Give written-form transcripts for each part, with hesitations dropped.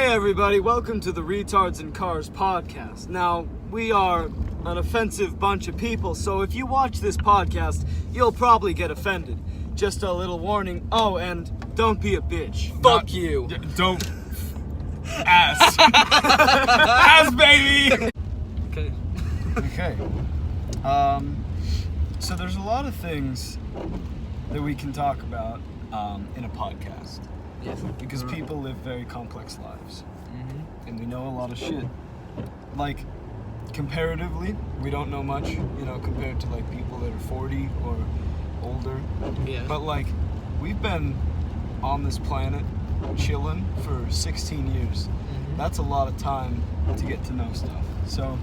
Hey everybody, welcome to the Retards and Cars podcast. Now, we are an offensive bunch of people, so if you watch this podcast, you'll probably get offended. Just a little warning. Oh, and don't be a bitch. Fuck you. Don't. Ass. Ass, baby! Okay. Okay. So there's a lot of things that we can talk about in a podcast. Yes. Because people live very complex lives. Mm-hmm. And we know a lot of shit. Like, comparatively, we don't know much, compared to, like, people that are 40 or older. Yeah. But, like, we've been on this planet chilling for 16 years. Mm-hmm. That's a lot of time to get to know stuff. So,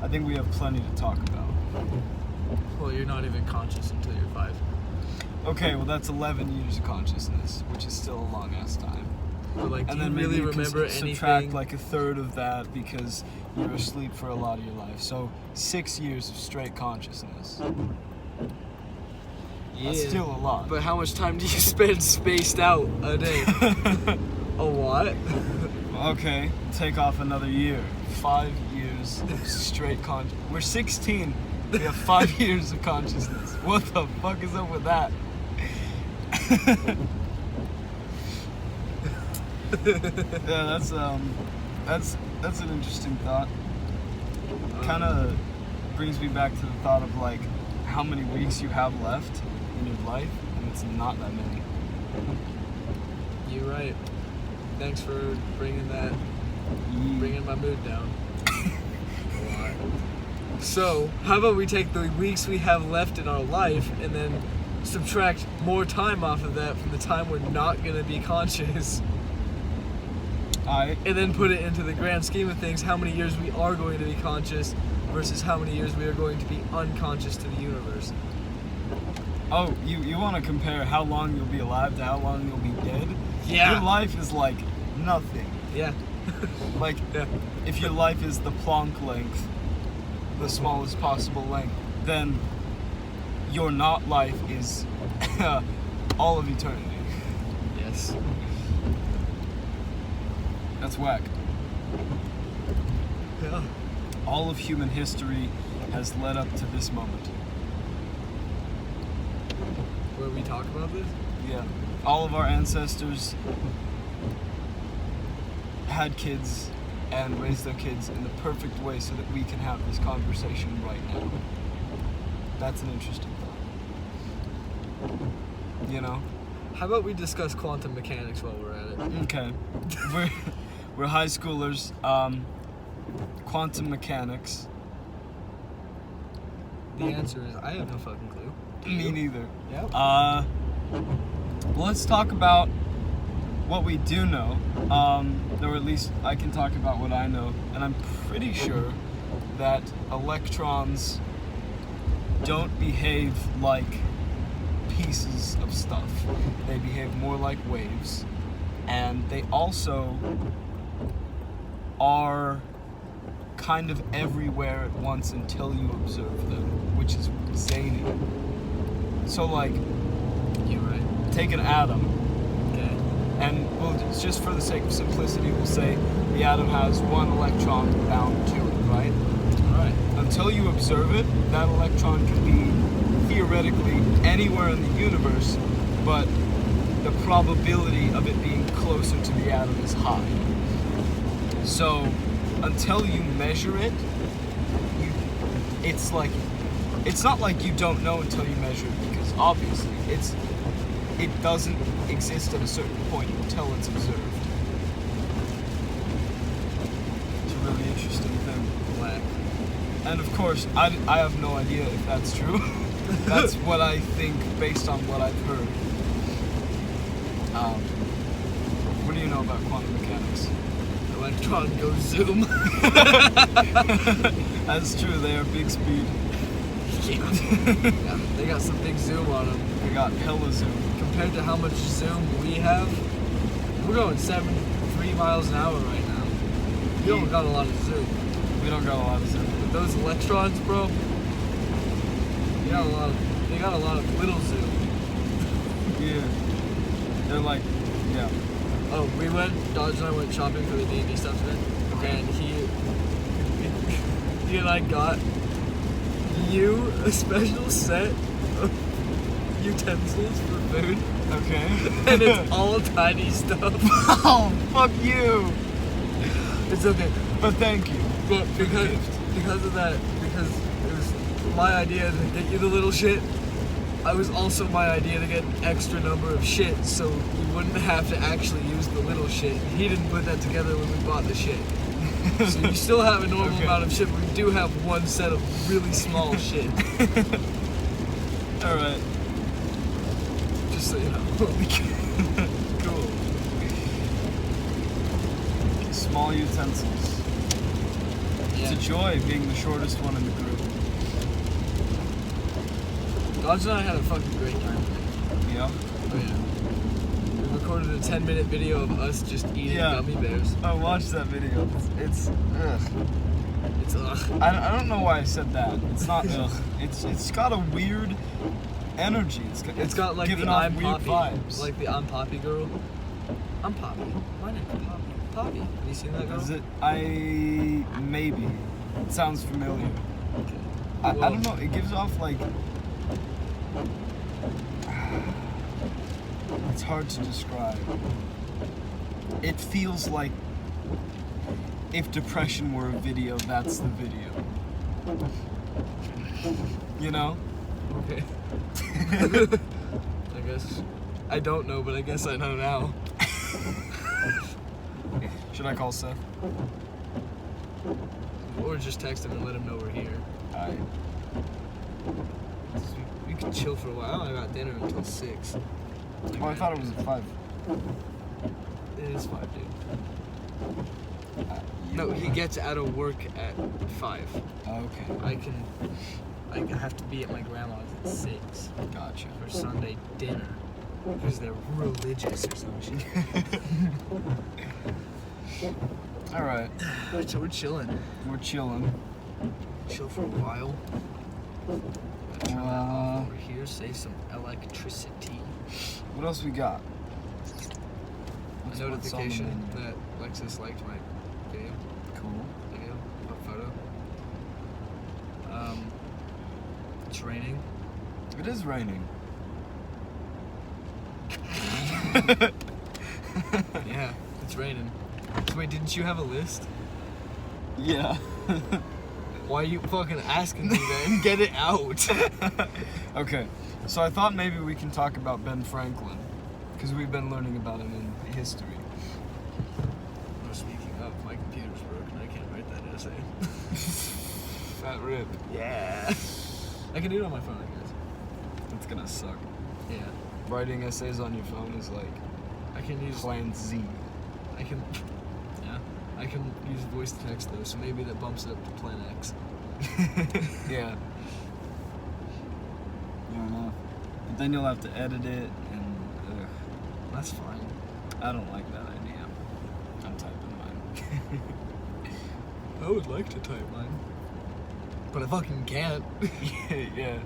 I think we have plenty to talk about. Well, you're not even conscious until you're 5. Okay, well, that's 11 years of consciousness, which is still a long-ass time. But, like, And do then you maybe really you can remember subtract anything? like a third of that because you're asleep for a lot of your life. So 6 years of straight consciousness. Yeah. That's still a lot. But how much time do you spend spaced out a day? A lot? Okay, take off another year. 5 years of straight consciousness. We're 16. We have 5 years of consciousness. What the fuck is up with that? Yeah, that's an interesting thought. Kind of brings me back to the thought of like how many weeks you have left in your life, and it's not that many. You're right. Thanks for bringing my mood down. A lot. So, how about we take the weeks we have left in our life and then subtract more time off of that from the time we're not going to be conscious, Alright. and then put it into the grand scheme of things, how many years we are going to be conscious versus how many years we are going to be unconscious to the universe. Oh, you want to compare how long you'll be alive to how long you'll be dead? Yeah. Your life is like nothing. Yeah. Like, Yeah. if your life is the Planck length, the smallest possible length, then your not life is all of eternity. Yes. That's whack. Yeah. All of human history has led up to this moment. Where we talk about this? Yeah. All of our ancestors had kids and raised their kids in the perfect way so that we can have this conversation right now. That's an interesting thought. How about we discuss quantum mechanics while we're at it? Okay. We're high schoolers. Quantum mechanics. The answer is I have no fucking clue. Me neither. Yeah. Let's talk about what we do know. Or at least I can talk about what I know. And I'm pretty sure that electrons don't behave like pieces of stuff. They behave more like waves. And they also are kind of everywhere at once until you observe them, which is zany. So, like, You're right. take an atom, Okay. and just for the sake of simplicity, we'll say the atom has one electron bound to it, right? Alright. Until you observe it, that electron can be theoretically anywhere in the universe, but the probability of it being closer to the atom is high. So, until you measure it, it's not like you don't know until you measure it, because obviously it doesn't exist at a certain point until it's observed. It's a really interesting thing. Black. And of course, I have no idea if that's true. That's what I think based on what I've heard. What do you know about quantum mechanics? Electron goes zoom. That's true, they are big speed. Yeah, they got some big zoom on them. They got hella zoom. Compared to how much zoom we have, we're going 73 miles an hour right now. We don't got a lot of zoom. We don't got a lot of zoom. But those electrons, bro, they got a lot of little zoom. Yeah. They're like, yeah. Oh, Dodge and I went shopping for the D&D stuff today. Okay. And he and I got you a special set of utensils for food. Okay. And it's all tiny stuff. Oh, fuck you. It's okay. But thank you. But because of that, because it was my idea to get you the little shit, it was also my idea to get an extra number of shit so you wouldn't have to actually use the little shit. He didn't put that together when we bought the shit. So you still have a normal amount of shit, but we do have one set of really small shit. Alright. Just so you know. Cool. Small utensils. It's a joy being the shortest one in the group. Dodge and I had a fucking great time today. Yeah. Oh yeah. We recorded a 10-minute video of us just eating gummy bears. I watched that video. It's ugh. It's ugh. I don't know why I said that. It's not ugh. It's got a weird energy. It's got like giving the off I'm weird Poppy, vibes. like the I'm Poppy girl. I'm Poppy. My name's Poppy. Poppy. Have you seen that girl? Is it? Maybe. It sounds familiar. Okay. I don't know. It gives off like. It's hard to describe. It feels like if depression were a video, that's the video. You know? Okay. I guess. I don't know, but I guess I know now. Should I call Seth? Or just text him and let him know we're here. Alright. We can chill for a while. I got dinner until 6. Oh, I thought it was at 5. It is 5, dude. No, he gets out of work at 5. Okay. I have to be at my grandma's at 6 Gotcha. for Sunday dinner because they're religious or some shit. Alright. So we're chilling. We're chilling. Chill for a while. Turn that off over here. Save some electricity. What else we got? A notification that Lexus liked my video. Cool. What photo? It's raining. It is raining. Yeah, it's raining. So wait, didn't you have a list? Yeah. Why are you fucking asking me then? Get it out. Okay, so I thought maybe we can talk about Ben Franklin, because we've been learning about him in history. Oh, speaking of, my computer's broken. I can't write that essay. Fat rip. Yeah. I can do it on my phone, I guess. It's gonna suck. Yeah. Writing essays on your phone is like I can use. Plan Z. I can. Yeah. I can use voice to text though, so maybe that bumps it up to Plan X. Yeah. I don't know. But then you'll have to edit it, and That's fine. I don't like that idea. I'm typing mine. I would like to type mine, but I fucking can't. Yeah.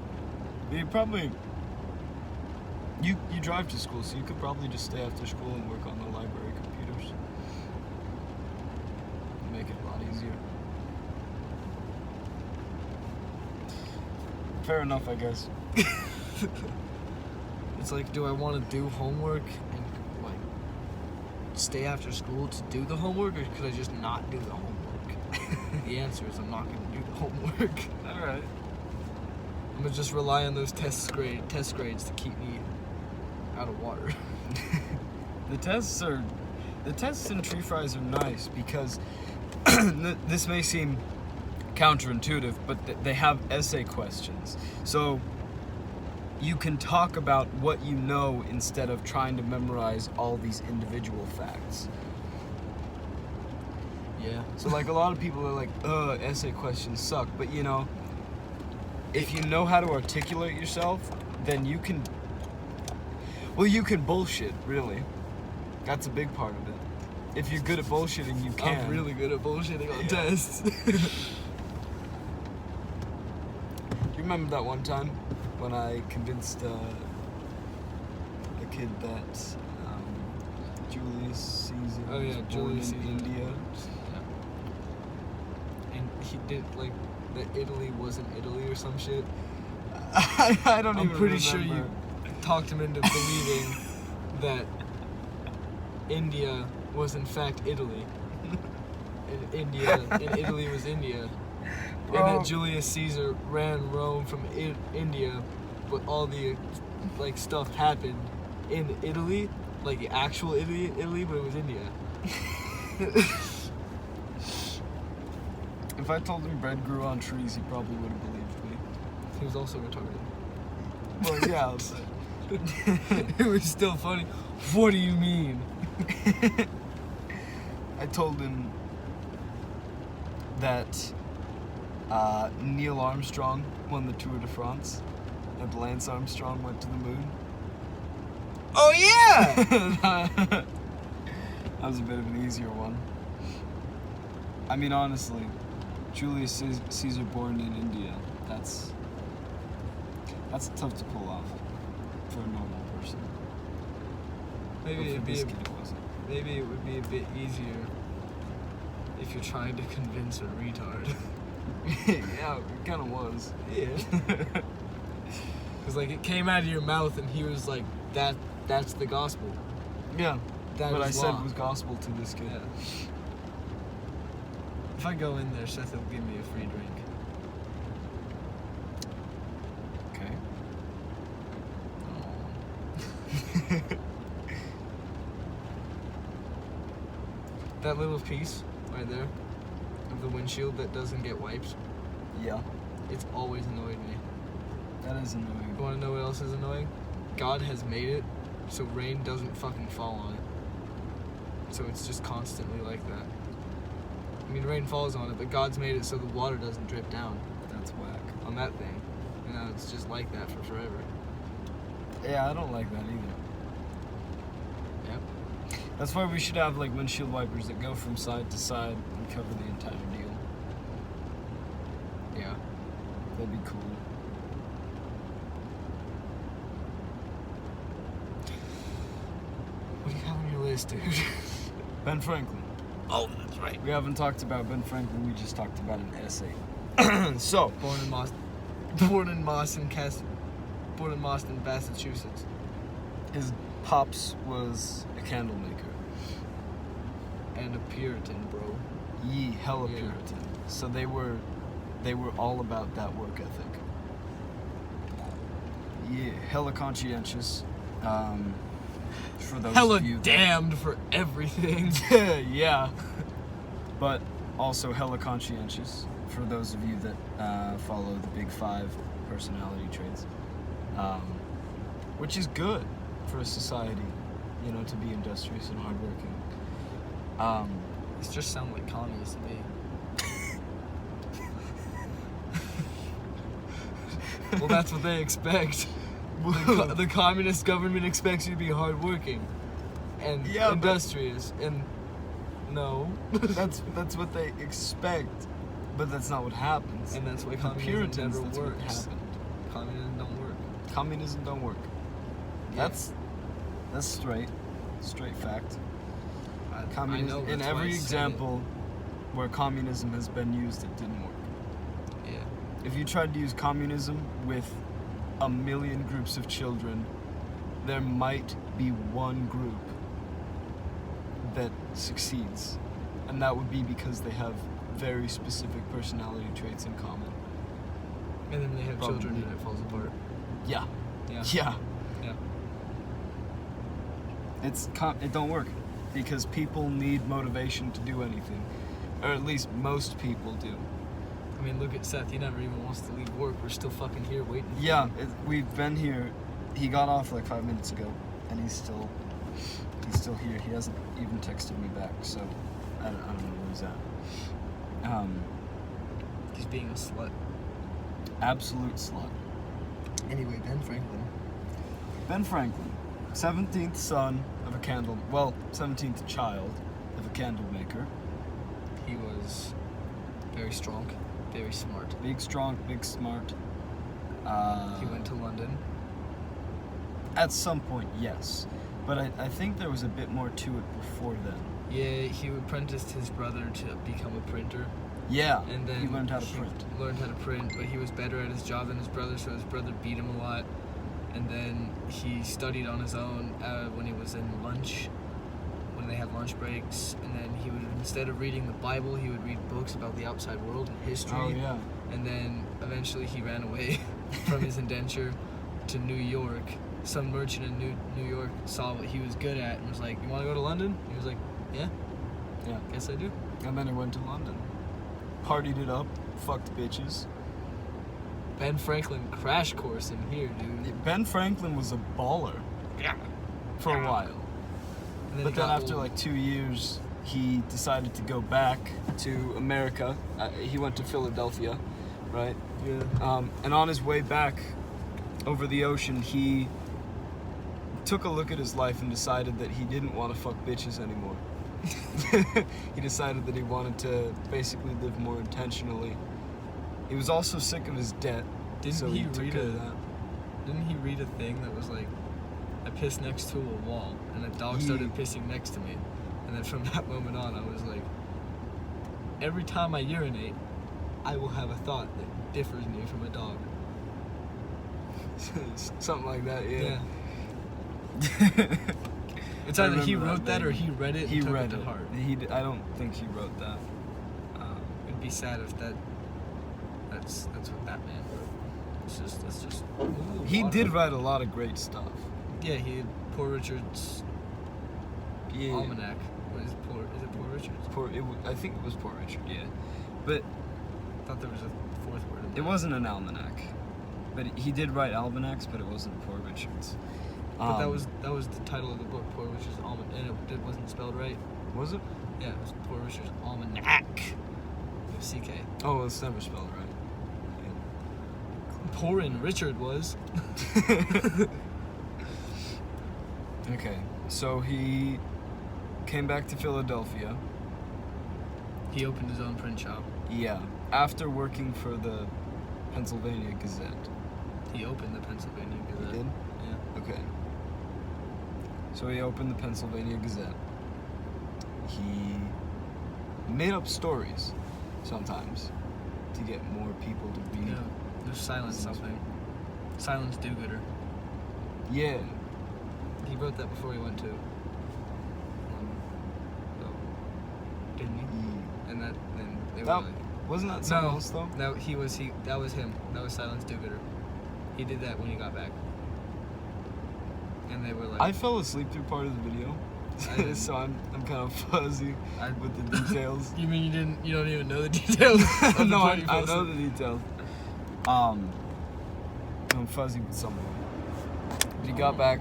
You probably. You drive to school, so you could probably just stay after school and work on the library computers. Make it a lot easier. Fair enough, I guess. It's like, do I want to do homework and like stay after school to do the homework, or could I just not do the homework? The answer is I'm not going to do the homework. All right. I'm gonna just rely on those test grades to keep me out of water. The tests in tree fries are nice because this may seem counterintuitive, but they have essay questions. So you can talk about what you know instead of trying to memorize all these individual facts. Yeah. So like a lot of people are like, essay questions suck, but you know, if you know how to articulate yourself, then you can bullshit, really. That's a big part of it. If you're good at bullshitting, you can. I'm really good at bullshitting on tests. Do you remember that one time when I convinced a kid that Julius Caesar. Oh yeah, was born Julius in Caesar. India. Yeah. And he did like that Italy wasn't Italy or some shit. I don't I'm even pretty remember. sure you talked him into believing that India was in fact Italy. And Italy was India. Bro. And that Julius Caesar ran Rome from India, but all the like stuff happened in Italy, like the actual Italy, but it was India. If I told him bread grew on trees, he probably would have believed me. He was also retarded. Well, yeah, but It was still funny. What do you mean? I told him that Neil Armstrong won the Tour de France, and Lance Armstrong went to the moon. Oh yeah! That was a bit of an easier one. I mean, honestly, Julius Caesar born in India, that's tough to pull off for a normal person. Maybe But for it'd be this kid it wasn't. maybe it would be a bit easier if you're trying to convince a retard. Yeah, it kind of was. Yeah. Because like it came out of your mouth and he was like, that's the gospel. Yeah, That what I is said law." was gospel to this kid. Yeah. If I go in there, Seth will give me a free drink. Okay. That little piece right there of the windshield that doesn't get wiped, Yeah, it's always annoyed me. that is annoying. You want to know what else is annoying? God has made it so rain doesn't fucking fall on it. So it's just constantly like that. I mean, rain falls on it, but God's made it so the water doesn't drip down That's whack. on that thing. And now it's just like that for forever. Yeah, I don't like that either. Yep. That's why we should have like windshield wipers that go from side to side and cover the entire deal. Yeah. That'd be cool. What do you have on your list, dude? Ben Franklin. Oh, that's right. We haven't talked about Ben Franklin, we just talked about an essay. So, Born in Boston, Massachusetts. his pops was a candle maker. And a Puritan, bro. Ye hella Yeah. Puritan. So they were all about that work ethic. Yeah, hella conscientious. For those Hella of you that- damned for everything. yeah. But also hella conscientious for those of you that follow the big 5 personality traits. Which is good for a society, you know, to be industrious and hardworking. This just sounds like communists to me. Well, that's what they expect. The communist government expects you to be hardworking and Yeah, but- industrious. And no, that's what they expect, but that's not what happens. and that's why The communism Puritans, never that's what works. happened. Communism don't work. Communism don't work. Yeah. That's straight fact. I Communism, know, in that's why every I said it. example where communism has been used, it didn't work. Yeah. If you tried to use communism with 1 million groups of children, there might be one group that succeeds, and that would be because they have very specific personality traits in common. And then they have Probably. children and it falls apart. Yeah. Yeah. Yeah. Yeah. It don't work because people need motivation to do anything, or at least most people do. I mean, look at Seth. He never even wants to leave work. We're still fucking here waiting. for Yeah, him. we've been here. He got off like 5 minutes ago, and he's still here. He hasn't even texted me back, so I don't know where he's at. He's being a slut. Absolute slut. Anyway, Ben Franklin. Ben Franklin, 17th son of a 17th child of a candle maker. He was very strong, very smart. Big, strong, big, smart. He went to London. At some point, yes. But I think there was a bit more to it before then. Yeah, he apprenticed his brother to become a printer. Yeah, And then he learned how to print. Learned how to print, but he was better at his job than his brother, so his brother beat him a lot. And then he studied on his own when he was in lunch, when they had lunch breaks. And then he would, instead of reading the Bible, he would read books about the outside world and history. Oh, yeah. And then eventually he ran away from his indenture to New York. Some merchant in New York saw what he was good at and was like, "You want to go to London?" He was like, "Yeah, guess I do." And then he went to London. Partied it up, fucked bitches. Ben Franklin crash course in here, dude. Ben Franklin was a baller. Yeah. For a while. And But it then got after old. like 2 years, he decided to go back to America. He went to Philadelphia, right? Yeah. And on his way back over the ocean, he took a look at his life and decided that he didn't want to fuck bitches anymore. He decided that he wanted to basically live more intentionally. He was also sick of his debt. Didn't so he took read care of that. Didn't he read a thing that was like, I pissed next to a wall and a dog started pissing next to me, and then from that moment on, I was like, every time I urinate, I will have a thought that differs me from a dog. Something like that, yeah. It's I either he remember wrote that or vaguely. he read it and He took read it to it. heart. I don't think he wrote that. It'd be sad if that's what that man wrote. That's just. Ooh, He water. did write a lot of great stuff. Yeah, he had Poor Richard's Yeah. Almanac. What is Poor? Is it Poor Richard's? I think it was Poor Richard, yeah. But I thought there was a fourth word. In it that. wasn't an almanac. But he did write almanacs, but it wasn't Poor Richard's. But that was the title of the book, Poor Richard's Almanac, and it wasn't spelled right. Was it? Yeah, it was Poor Richard's Almanac. With CK. Oh, it's never spelled right. Poor in Richard was. Okay, so he came back to Philadelphia. He opened his own print shop. Yeah, after working for the Pennsylvania Gazette. He opened the Pennsylvania Gazette. He did? Yeah. Okay. So he opened the Pennsylvania Gazette. He made up stories sometimes to get more people to read. Yeah. There's Silence something. Silence Do-Gooder. Yeah. He wrote that before he went to. Didn't he? And then they were That, like, wasn't that something else though? that was him. That was Silence Do-Gooder. He did that when he got back. And they were like, I fell asleep through part of the video, didn't. so I'm kind of fuzzy with the details. You mean you don't even know the details? Of the No, part you I fell know asleep? the details. I'm fuzzy with some of them. But he got back.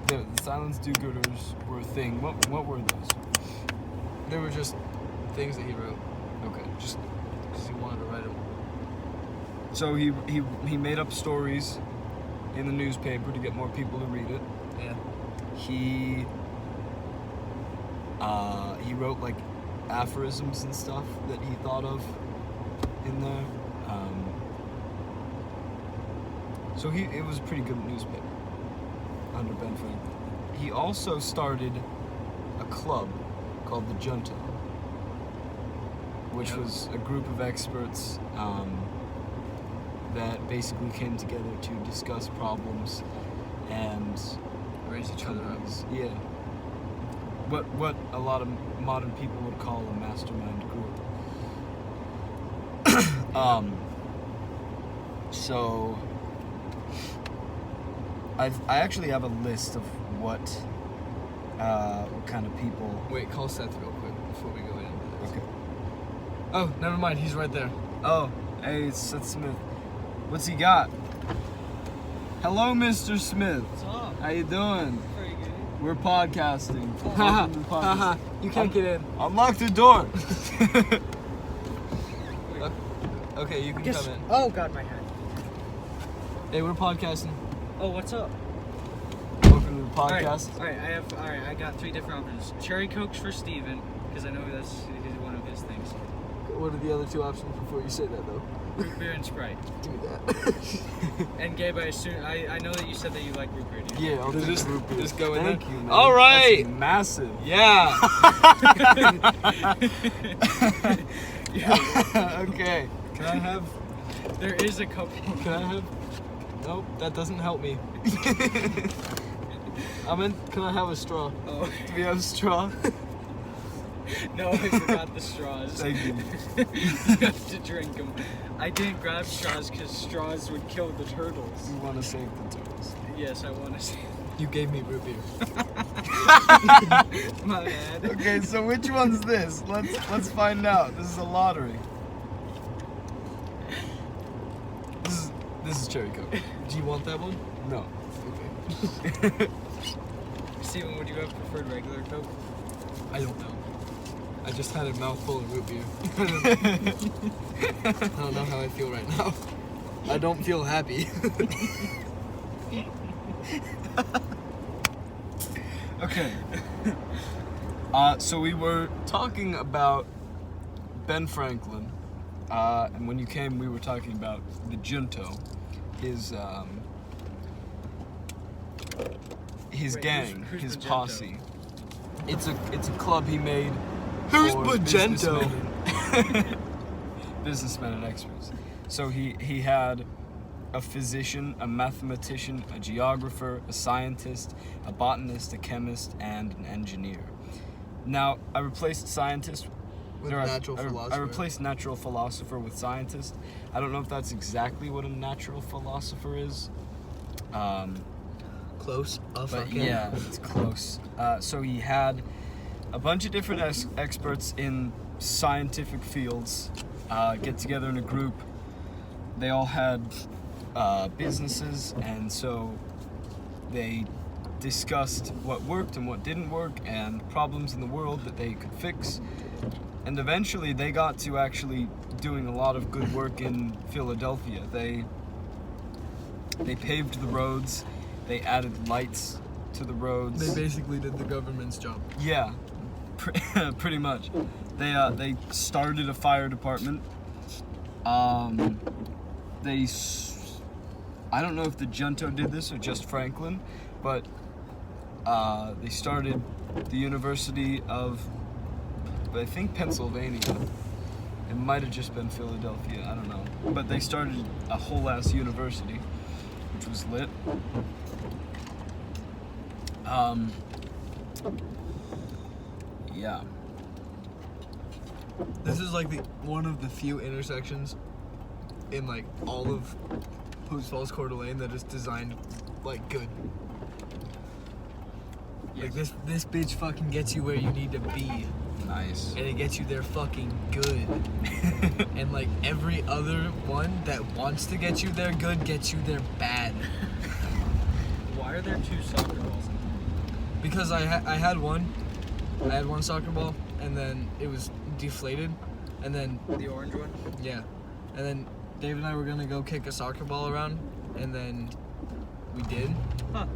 The Silence Do-Gooders were a thing. What were those? They were just things that he wrote, Okay. just because he wanted to write them. So he made up stories in the newspaper to get more people to read it. Yeah. He wrote like aphorisms and stuff that he thought of in there. So it was a pretty good newspaper under Ben Franklin. He also started a club called the Junto, which was a group of experts that basically came together to discuss problems and Raise each other up. companies. Yeah. What a lot of modern people would call a mastermind group. So I actually have a list of what kind of people. Wait, call Seth real quick before we go into this. Okay. Oh, never mind. He's right there. Oh, hey, it's Seth Smith. What's he got? Hello, Mr. Smith. What's up? How you doing? Pretty good. We're podcasting. Haha, Welcome to the podcast. haha. You can't get in. Unlock the door. Okay, you can come in. Oh God, my head. Hey, we're podcasting. Oh, what's up? Welcome to the podcast. All right. I got 3 different options. Cherry Cokes for Steven, because I know he's one of his things. What are the other two options before you say that though? Root beer and Sprite. Do that. And Gabe, I know that you said that you like root beer. Do you? Yeah, I'll take Just- root beer. just go in Thank there. you, man. All right. That's massive. Yeah. Okay. Can I have? There is a couple. Can I have? Nope, that doesn't help me. Can I have a straw? Oh Do we have straw? no, I forgot the straws. Thank you. You have to drink them. I didn't grab straws because straws would kill the turtles. We want to save the turtles. Yes, I want to say. You gave me root beer. My bad. Okay, so which one's this? Let's find out. This is a lottery. This is cherry coke. Do you want that one? No. Okay. Steven, would you have preferred regular Coke? I don't know. I just had a mouthful of root beer. I don't know how I feel right now. I don't feel happy. Okay. So we were talking about Ben Franklin, and when you came, we were talking about the junto, his Wait, gang, who's his Magento? posse. It's a club he made. Who's for Magento? Businessmen and experts. So he had a physician, a mathematician, a geographer, a scientist, a botanist, a chemist, and an engineer. Now, I replaced scientist With or natural I philosopher. replaced natural philosopher with scientist. I don't know if that's exactly what a natural philosopher is. Close. But yeah, it's close. So he had a bunch of different experts in scientific fields get together in a group. They all had businesses, and so they discussed what worked and what didn't work and problems in the world that they could fix. And eventually they got to actually doing a lot of good work in Philadelphia. They paved the roads. They added lights to the roads. They basically did the government's job. Yeah, pretty much. They started a fire department. I don't know if the junto did this or just Franklin, but they started the University of, I think, Pennsylvania. It might have just been Philadelphia, I don't know. But they started a whole ass university, which was lit. Yeah. This is like one of the few intersections in like all of Post Falls Coeur d'Alene that is designed like good. Like this bitch fucking gets you where you need to be, Nice. and it gets you there fucking good. And like every other one that wants to get you there good gets you there bad. Why are there 2 soccer balls? Because I had one soccer ball, and then it was deflated, and then The orange one? yeah, and then Dave and I were gonna go kick a soccer ball around, and then we did. Huh.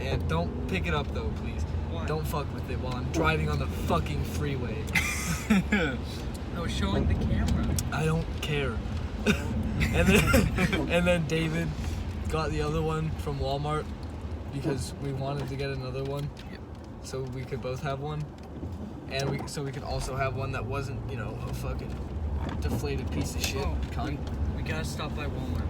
And don't pick it up though, please. Why? Don't fuck with it while I'm driving on the fucking freeway. I was showing the camera. I don't care. and then David got the other one from Walmart because we wanted to get another one, so we could both have one, and we could also have one that wasn't, you know, a fucking deflated piece of shit. Oh, cunt. we gotta stop by Walmart.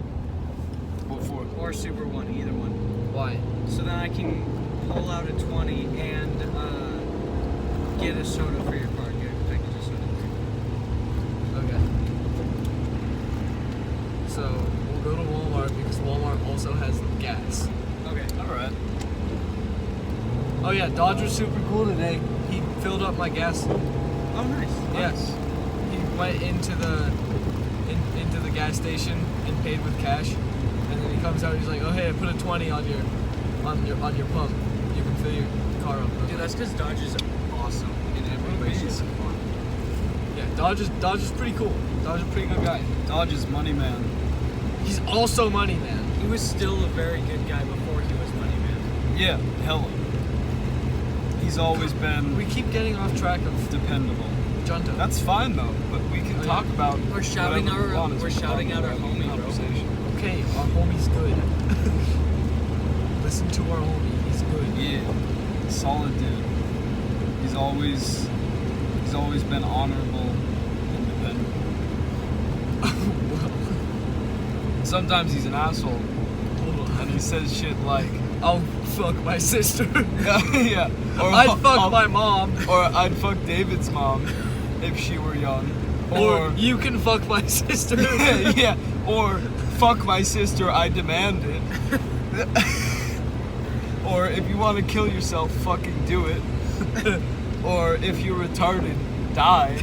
What for? Or Super One, either one. Why? So then I can pull out a 20 and get a soda for your car. Get a package of soda. Okay. So we'll go to Walmart because Walmart also has gas. Okay. Alright. Oh yeah, Dodger's super cool today. He filled up my gas. Oh, nice. Yes. He went into the gas station and paid with cash, and then he comes out. He's like, "Oh hey, I put a 20 on your pump. You can fill your car up." Dude, that's because Dodge is awesome in every way, shape, and form. Yeah, Dodge is pretty cool. Dodge is a pretty good guy. Dodge is money man. He's also money man. He was still a very good guy before he was money man. Yeah, hella. He's always been We keep getting off track of dependable. Junto. That's fine though, but we can Oh, yeah. talk about. We're shouting whatever we our- want as we're we shouting talk out our about homie, bro. conversation. Okay, our homie's good. Listen to our homie. He's good. Yeah, solid dude. He's always been honorable, independent. Sometimes he's an asshole, and he says shit like, I'll fuck my sister. yeah, or I'd fuck my mom. or I'd fuck David's mom if she were young, Or you can fuck my sister. yeah, or fuck my sister, I demand it. Or if you want to kill yourself, fucking do it. Or if you're retarded, die.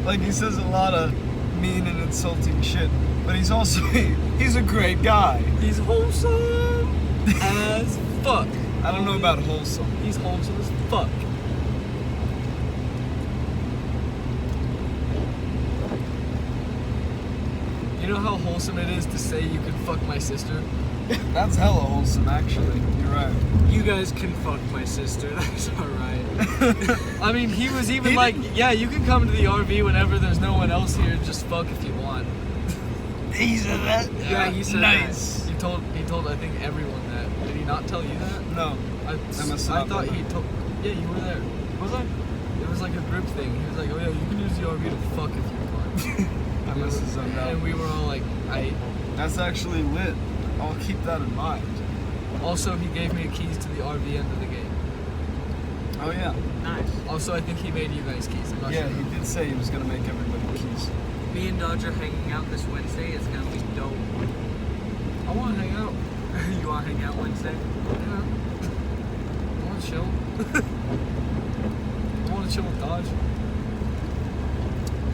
Like, he says a lot of mean and insulting shit, but he's also he's a great guy. He's wholesome as fuck. I don't know about wholesome. He's wholesome as fuck. You know how wholesome it is to say you can fuck my sister? That's hella wholesome, actually. You're right. You guys can fuck my sister. That's all right. I mean, he was even He like, yeah, you can come to the RV whenever there's no one else here. Just fuck if you want. He said that? Yeah, he said nice. He told I think everyone that. Did he not tell you that? No. I must I not thought been he told. Yeah, you were there. Was I? It was like a group thing. He was like, oh yeah, you can use the RV to fuck if you want. I must have zoned out. And we were all like, That's actually lit. I'll keep that in mind. Also, he gave me keys to the RV end of the game. Oh yeah. Nice. Also, I think he made you guys keys. I'm not Yeah, sure. he did say he was gonna make everybody keys. Me and Dodge are hanging out this Wednesday. It's gonna be dope. I want to hang out. You wanna hang out Wednesday? Yeah. I want to chill. I want to chill with Dodge.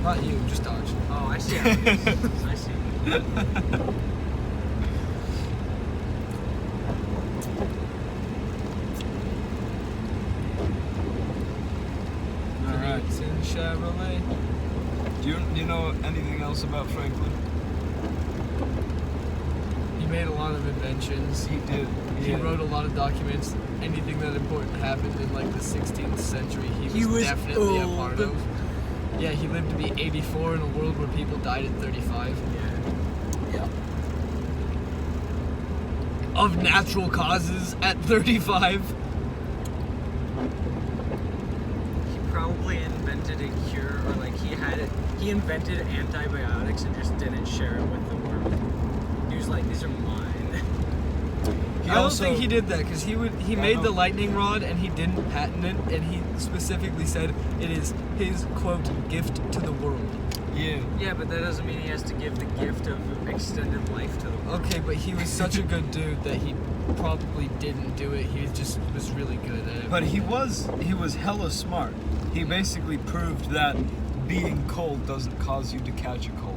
Not you, just Dodge. Oh, I see how it is. I see. Alright. It's in Chevrolet. Do you know anything else about Franklin? He made a lot of inventions. He did. He Yeah. wrote a lot of documents. Anything that important happened in like the 16th century, He was definitely a old. part of. Yeah, he lived to be 84 in a world where people died at 35. Yeah. Of natural causes at 35. He probably invented a cure, or like he invented antibiotics and just didn't share it with the world. He was like, these are mine. I don't think he did that because he made the lightning rod and he didn't patent it, and he specifically said it is his quote gift to the world. Yeah. Yeah, but that doesn't mean he has to give the gift of extended life to the world. Okay, but he was such a good dude that he probably didn't do it. He just was really good at it. But he was hella smart. He basically proved that being cold doesn't cause you to catch a cold.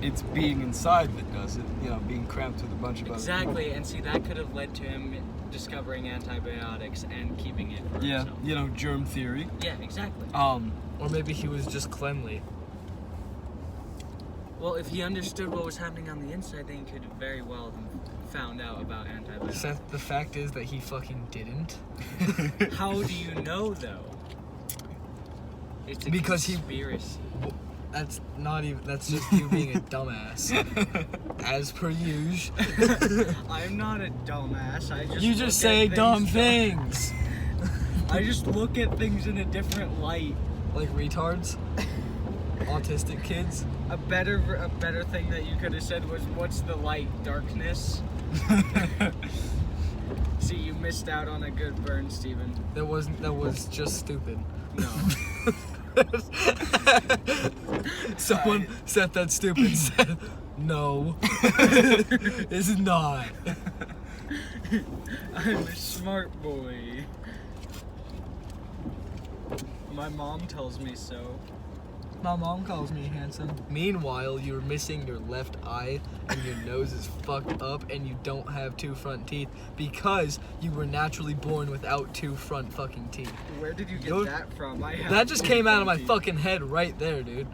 It's being inside that does it. You know, being cramped with a bunch of other Exactly, and see, that could have led to him discovering antibiotics and keeping it for people. Yeah, himself. you know, germ theory. Yeah, exactly. Or maybe he was just cleanly. Well, if he understood what was happening on the inside, then he could very well have found out about antibiotics. The fact is that he fucking didn't. How do you know, though? It's a Because he- conspiracy. That's not even. That's just you being a dumbass. As per usual. I'm not a dumbass. I just You look just at say dumb things. things. I just look at things in a different light. Like retards. Autistic kids. A better thing that you could have said was, "What's the light? Darkness." See, you missed out on a good burn, Steven. That was just stupid. No. Someone said that stupid said, no. It's not. I'm a smart boy. My mom tells me so. My mom calls me handsome. Meanwhile, you're missing your left eye and your nose is fucked up and you don't have two front teeth because you were naturally born without two front fucking teeth. Where did you get Yo- that from? I have That just two came out of my front teeth. fucking head right there, dude.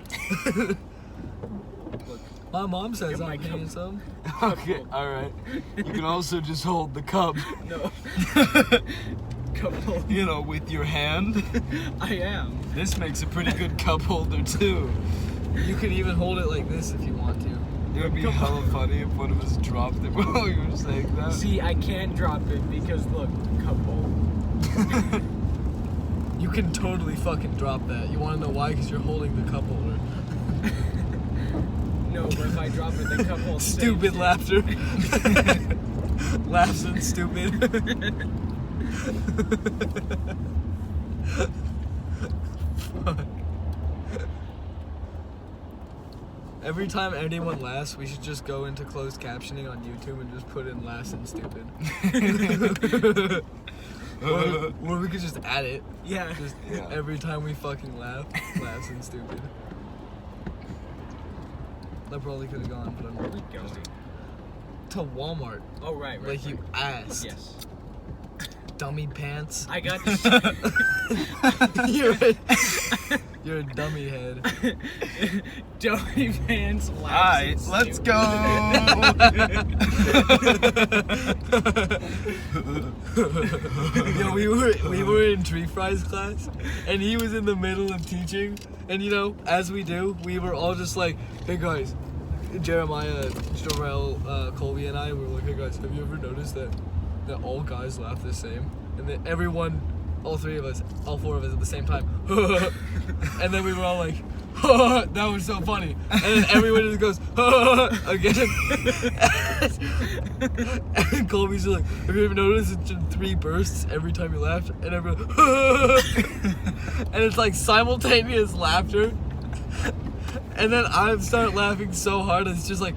Look, My mom says Get my I'm cup. handsome. Okay, alright. You can also just hold the cup. no. cup holder. you know, with your hand. I am. This makes a pretty good cup holder too. You could even hold it like this if you want to. It would be hella funny if one of us dropped it while we were saying that. See, I can't drop it because look, cup holder. You can totally fucking drop that. You want to know why? Because you're holding the cup holder. No, but if I drop it, the cup holder. Stupid laughter. Laughs and stupid. Fuck. Every time anyone laughs, we should just go into closed captioning on YouTube and just put in laughs and stupid. Or we could just add it. Yeah. Just Yeah. every time we fucking laugh, laughs and stupid. That probably could have gone, but I'm Where we going? to Walmart. Oh right, right. Like you asked. Yes. Dummy pants. I got You're a dummy head. Dummy pants. Alright, let's go. Yo, we were in Tree Fry's class, and he was in the middle of teaching, and you know, as we do, we were all just like, hey guys, Jeremiah, Jarrell, Colby, and I were like, hey guys, have you ever noticed that all guys laugh the same? And then everyone, all three of us, all four of us at the same time, and then we were all like, that was so funny. And then everyone just goes, again. And Colby's just like, have you ever noticed it's in 3 bursts every time you laugh? And everyone, and it's like simultaneous laughter. And then I start laughing so hard, it's just like,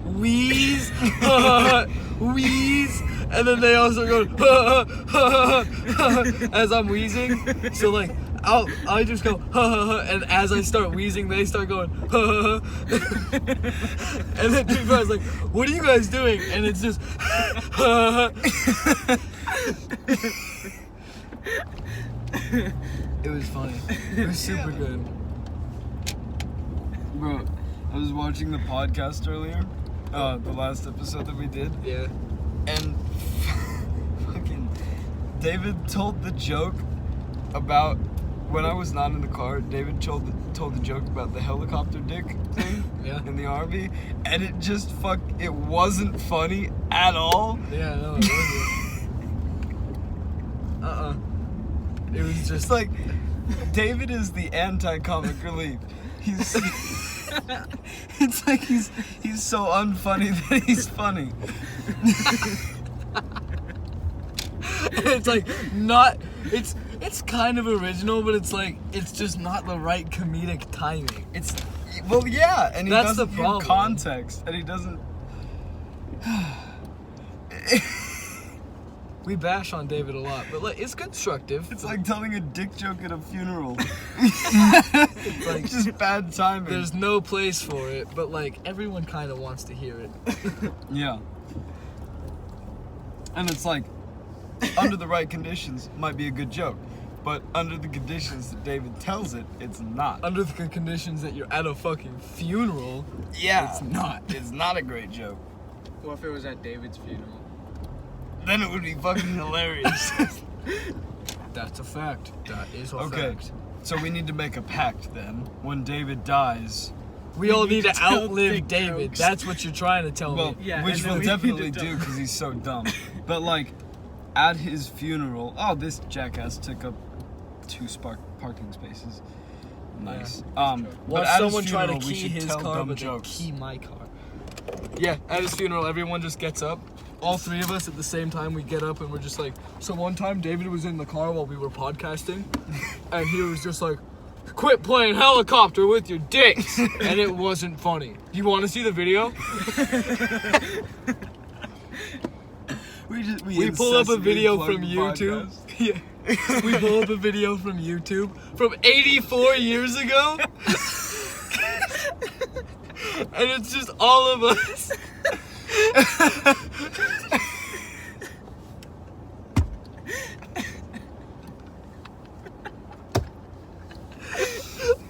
wheeze, wheeze. And then they also go, as I'm wheezing. So like, I just go, and as I start wheezing, they start going, and then people are like, what are you guys doing? And it's just, it was funny. It was super good. Bro, I was watching the podcast earlier, the last episode that we did, Yeah. and fucking David told the joke about when I was not in the car. David told the joke about the helicopter dick thing Yeah. in the RV, and it just it wasn't funny at all. Yeah, no, it wasn't. It was just It's like David is the anti-comic relief. He's it's like he's so unfunny that he's funny. it's like not it's kind of original, but it's like it's just not the right comedic timing. It's well, yeah, and he That's the doesn't give problem. context, and he doesn't. We bash on David a lot, but like it's constructive. It's like telling a dick joke at a funeral. It's like It's just bad timing. there's no place for it, but like everyone kind of wants to hear it. Yeah. And it's like, under the right conditions, might be a good joke. But under the conditions that David tells it, it's not. Under the conditions that you're at a fucking funeral, Yeah. it's not. It's not a great joke. What if it was at David's funeral? Then it would be fucking hilarious. That's a fact. That is a Okay. fact. So we need to make a pact then. When David dies, We all need to tell outlive dick David. jokes. That's what you're trying to tell well, me. Yeah, which and then we'll we need to definitely tell- do because he's so dumb. But like, at his funeral, oh, this jackass took up 2 parking spaces. Nice. But Watch at someone his try funeral, to we key should his tell car, dumb but they jokes. key my car. Yeah, at his funeral, everyone just gets up. All 3 of us at the same time, we get up and we're just like, so one time David was in the car while we were podcasting, and he was just like, quit playing helicopter with your dicks, and it wasn't funny. Do you want to see the video? We pull up a incessantly video plug from the YouTube. podcast. Yeah. We pull up a video from YouTube from 84 years ago. And it's just all of us.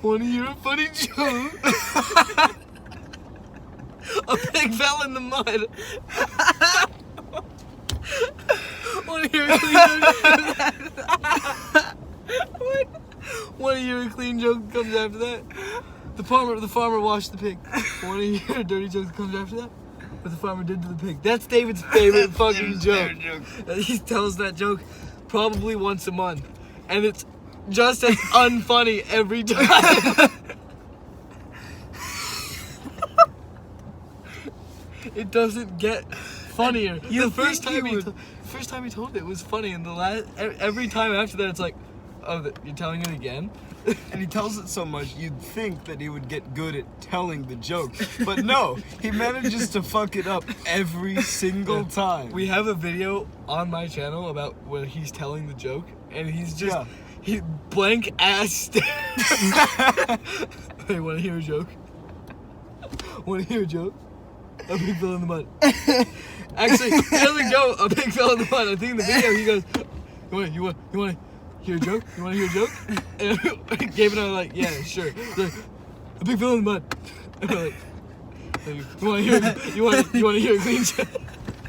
Want to hear a funny joke? A pig fell in the mud. Want to hear a clean joke? What? Want to hear a clean joke that comes after that? The farmer washed the pig. Want to hear a dirty joke that comes after that? What the farmer did to the pig. That's David's favorite fucking joke. He tells that joke probably once a month. And it's just as unfunny every time. It doesn't get funnier. The first time he told it was funny, and every time after that it's like, oh, you're telling it again? And he tells it so much, you'd think that he would get good at telling the joke. But no, he manages to fuck it up every single time. We have a video on my channel about where he's telling the joke, and he's just he blank ass stare. Hey, want to hear a joke? Want to hear a joke? A pig fell in the mud. Actually, he doesn't go, a pig fell in the mud. I think in the video he goes, you want to hear a joke? You want to hear a joke? And Gabe and I are like, yeah, sure. He's like, a pig fell in the mud. And we're like, you want to hear a clean joke?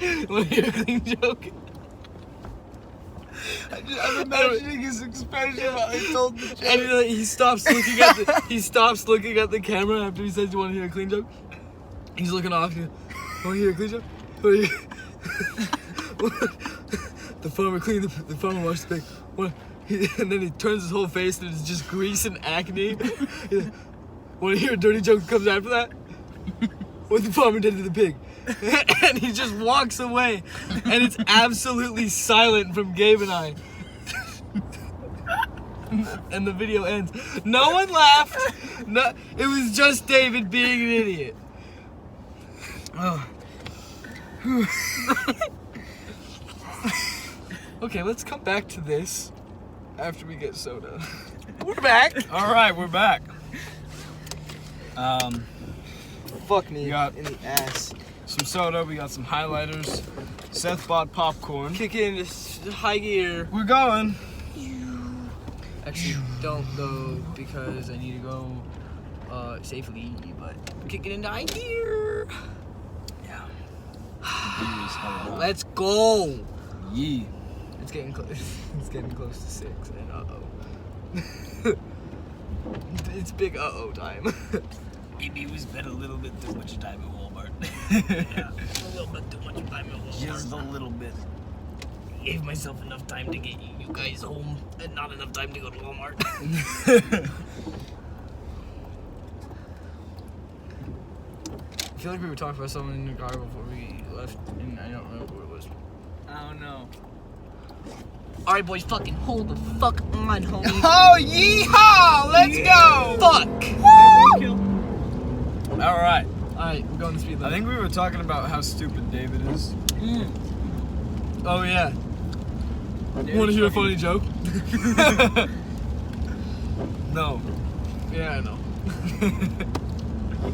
You want to hear a clean joke? I'm imagining his expression while he told the joke. And he stops looking at the camera after he says, "You want to hear a clean joke?" He's looking off. Want to hear a clean joke? The farmer washed the pig. And then he turns his whole face and it's just grease and acne. Want to hear a dirty joke that comes after that? What the farmer did to the pig. And he just walks away. And it's absolutely silent from Gabe and I. And the video ends. No one laughed. No, it was just David being an idiot. Oh. Okay, let's come back to this after we get soda. We're back. All right, we're back. Fuck me We got- in the ass. Some soda, we got some highlighters. Seth bought popcorn. Kick it into high gear. We're going. Actually, don't go because I need to go safely, but kick it into high gear. Yeah. Let's go. Yee. It's getting close. It's getting close to 6, and it's big time. Maybe we spent a little bit too much time at Walmart. Yeah, a little bit too much time at Walmart. Just a little bit. Gave myself enough time to get you guys home, and not enough time to go to Walmart. I feel like we were talking about something in the car before we left, and I don't remember what it was. I don't know. Alright, boys, fucking hold the fuck on, homie. Oh, yeehaw! Let's go! Fuck! All right. Alright, we're going to speed limit. I think we were talking about how stupid David is. Oh, yeah. You want to hear a funny joke? No. Yeah, I know.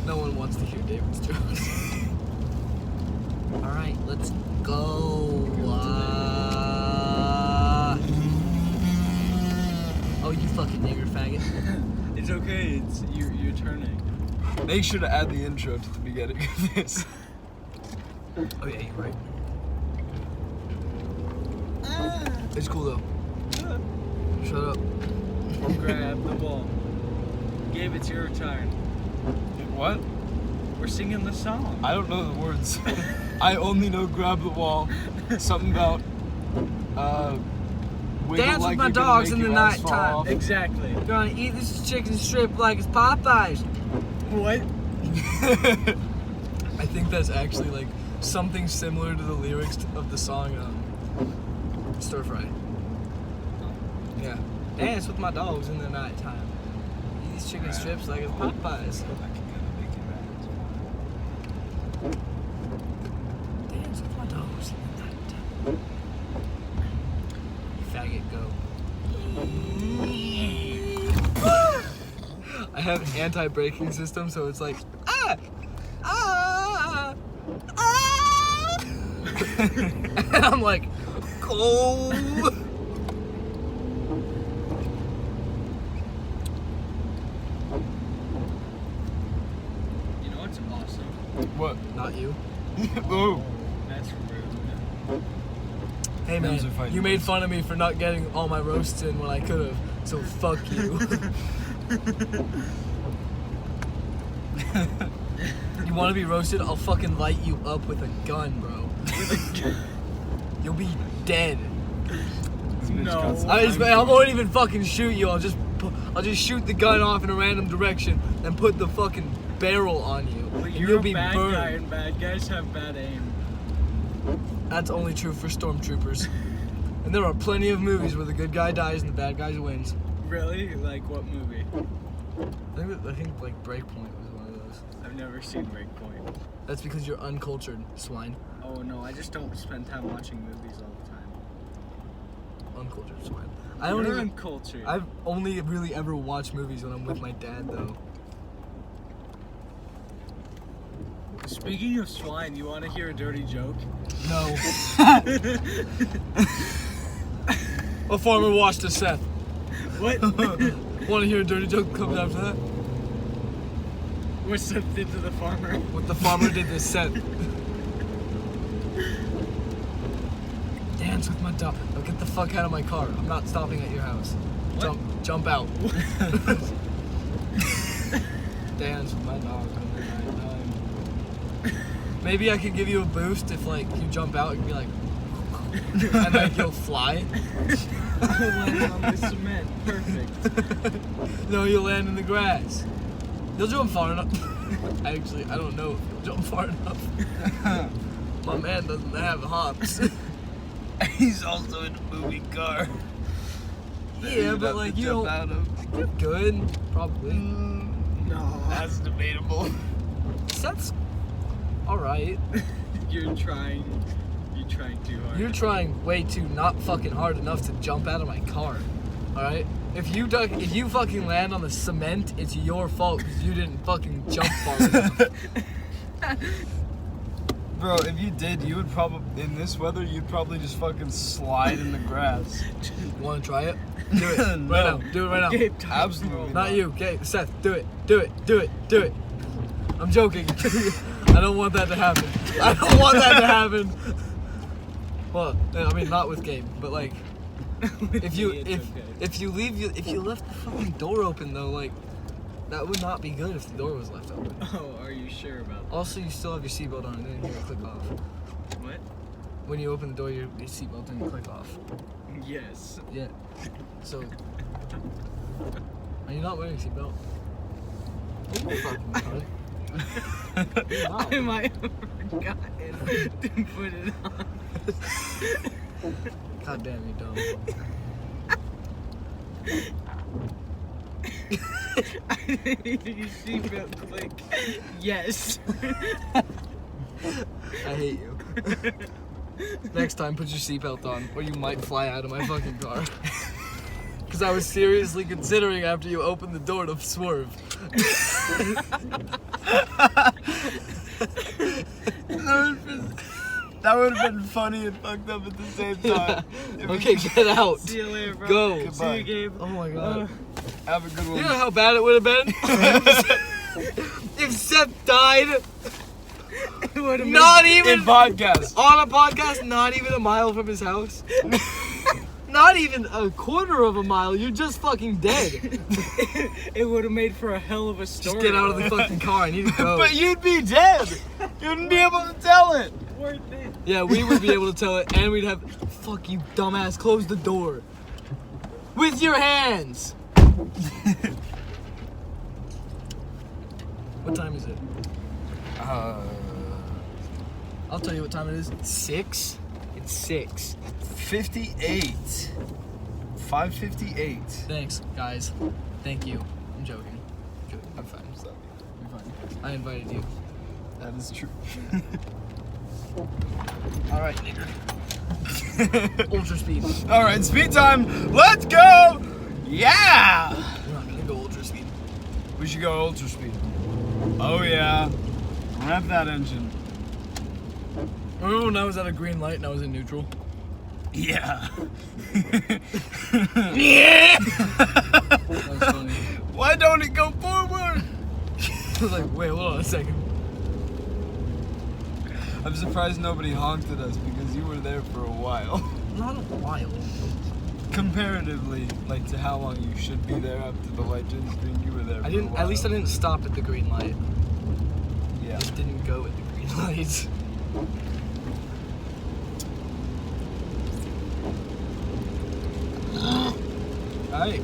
No one wants to hear David's jokes. Alright, let's go. Oh, you fucking nigger faggot. It's okay. It's you're turning. Make sure to add the intro to the beginning of this. Oh, yeah, you're right. It's cool, though. Shut up. Grab the ball. Gabe, it's your turn. What? We're singing the song. I don't know the words. I only know grab the wall. Something about wiggle Dance like with my you're gonna dogs make in the your ass fall nighttime. off. Exactly. Gonna eat this chicken strip like it's Popeyes. What? I think that's actually like something similar to the lyrics of the song Stir Fry. Yeah. Dance with my dogs in the nighttime. Eat these chicken strips like it's Popeyes. Dance with my dogs in the nighttime. Faggot, go. I have an anti-braking system, so it's like and I'm like, go. You know what's awesome? What? Not you. Oh. That's rude. Hey Hymns are man, fighting you made words. fun of me for not getting all my roasts in when I could have, so fuck you. You want to be roasted? I'll fucking light you up with a gun, bro. You'll be dead. This bitch No. got some I won't even fucking shoot you. I'll just shoot the gun off in a random direction and put the fucking barrel on you. Well, And you're you'll a be bad burned. guy, and bad guys have bad aim. That's only true for stormtroopers. And there are plenty of movies where the good guy dies and the bad guy wins. Really? Like what movie? I think like Breakpoint was one of those. I've never seen Breakpoint. That's because you're uncultured, swine. Oh no, I just don't spend time watching movies all the time. Uncultured swine. I don't You're even. uncultured. I've only really ever watched movies when I'm with my dad, though. Speaking of swine, you want to hear a dirty joke? No. A farmer watched a Seth. What? Want to hear a dirty joke that comes after that? What Seth did to the farmer? What the farmer did to Seth. Dance with my dog. Now get the fuck out of my car. I'm not stopping at your house. What? Jump out. Dance with my dog on the night time. Maybe I could give you a boost if like you jump out and be like, and like you'll fly. I landed on the cement. Perfect. No, you'll land in the grass. You'll jump far enough. Actually, I don't know if you'll jump far enough. My man doesn't have hops. He's also in a moving car. Yeah, but like you don't. Out of. You're good, probably. No. That's debatable. That's all right. You're trying too hard. You're trying way too not fucking hard enough to jump out of my car. All right. If you fucking land on the cement, it's your fault because you didn't fucking jump far enough. Bro, if you did, you would probably, in this weather, you'd probably just fucking slide in the grass. Want to try it? Do it right No. now. Do it right now. Gabe, don't Absolutely Not you, okay? Seth, do it. Do it. Do it. Do it. I'm joking. I don't want that to happen. I don't want that to happen. Well, I mean, not with Gabe, but like, if you left the fucking door open though, like, that would not be good if the door was left open. Oh, are you sure about that? Also, you still have your seatbelt on, and then you hear it click off. What? When you open the door, your seatbelt didn't click off. Yes. Yeah. So, are you not wearing a seatbelt? Oh, fucking retarded. I might have forgotten to put it on. God damn, you dumb. You seatbelt click. Yes. I hate you. Next time, put your seatbelt on, or you might fly out of my fucking car. Because I was seriously considering after you opened the door to swerve. That would have been funny and fucked up at the same time. Okay, get out. See you later, bro. Go. See Goodbye. you, Gabe. Oh my god. Have a good You one. know how bad it would have been? If Seth died It would have not In even podcast. on a podcast, not even a mile from his house. Not even a quarter of a mile, you're just fucking dead. It would have made for a hell of a story. Just get out of the fucking car, I need to go. But you'd be dead. You wouldn't be able to tell it. Worth it. Yeah, we would be able to tell it, and we'd have. Fuck you, dumbass! Close the door with your hands. What time is it? I'll tell you what time it is. 6. It's 6. 58. 5:58. Thanks, guys. Thank you. I'm joking. I'm fine. Sorry. You're fine. I invited you. That is true. All right, nigger. Ultra speed. All right, speed time. Let's go. Yeah. We're not gonna go ultra speed. We should go ultra speed. Oh yeah. Rev that engine. Remember when I was at a green light and I was in neutral? Yeah. That was funny. Why don't it go forward? I was like, wait, hold on a second. I'm surprised nobody honked at us because you were there for a while. not a while. Comparatively, like to how long you should be there after the light turns green, you were there. I didn't. At least I didn't stop at the green light. Yeah. I just didn't go at the green lights. Alright.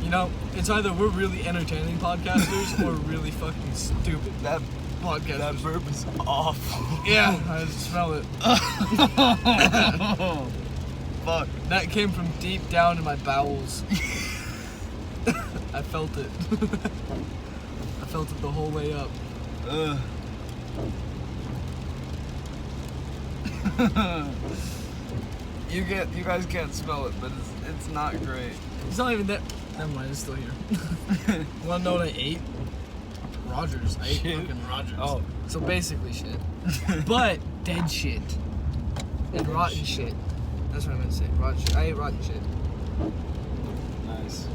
You know, it's either we're really entertaining podcasters or really fucking stupid That podcasters. burp is awful. Yeah, I smell it. Fuck. That came from deep down in my bowels. I felt it. I felt it the whole way up. Ugh. You guys can't smell it, but it's not great. It's not even that. Never mind, it's still here. Wanna know what I ate? Rogers. I ate Shit. fucking Rogers. Oh. So basically shit. But dead shit. And Dead rotten shit. That's what I meant to say. Rotten shit. I ate rotten shit. Nice.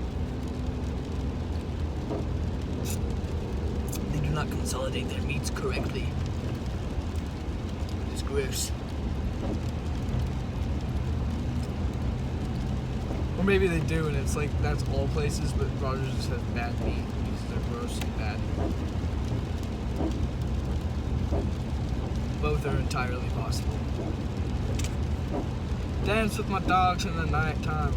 They do not consolidate their meats correctly. It's gross. Or maybe they do, and it's like that's all places, but Rogers just has bad meat because they're gross and bad. Both are entirely possible. Dance with my dogs in the nighttime.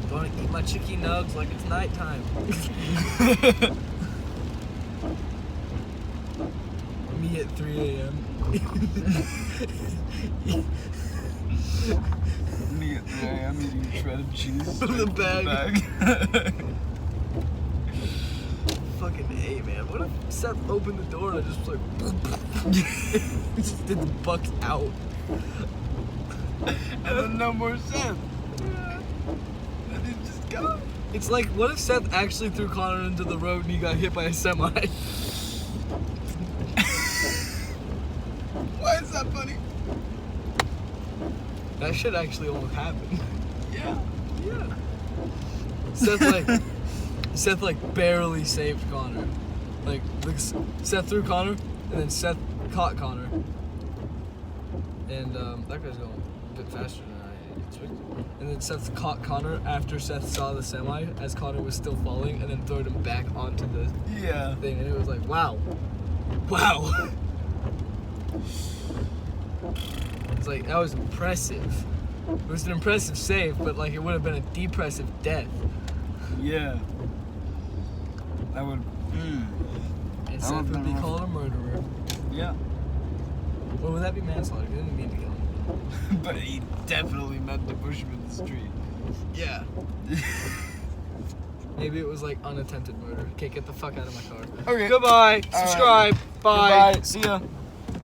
Gonna eat my chicky nugs like it's nighttime. Me at 3 a.m. Me at 3 a.m. eating shredded cheese From the straight bag. bag. Fucking A, man. What if Seth opened the door and I just was like, it just did the bucks out? And then no more Seth. And he just gone. It's like, what if Seth actually threw Connor into the road and he got hit by a semi? Why is that funny? That shit actually almost happened. Yeah. Yeah. Seth barely saved Connor. Like Seth threw Connor, and then Seth caught Connor. And that guy's going a bit faster than I expected. And then Seth caught Connor after Seth saw the semi as Connor was still falling, and then threw him back onto the Yeah. thing. And it was like, wow. Wow. It's like, that was impressive. It was an impressive save, but like it would have been a depressive death. Yeah. That would. And That Seth would've would be been rough. called a murderer. Yeah. Or would that be manslaughter? He didn't mean to kill him. But he definitely meant to push him in the street. Yeah. Maybe it was like unattempted murder. Okay, get the fuck out of my car. Okay. Goodbye. All right. Subscribe. Bye. Goodbye. See ya.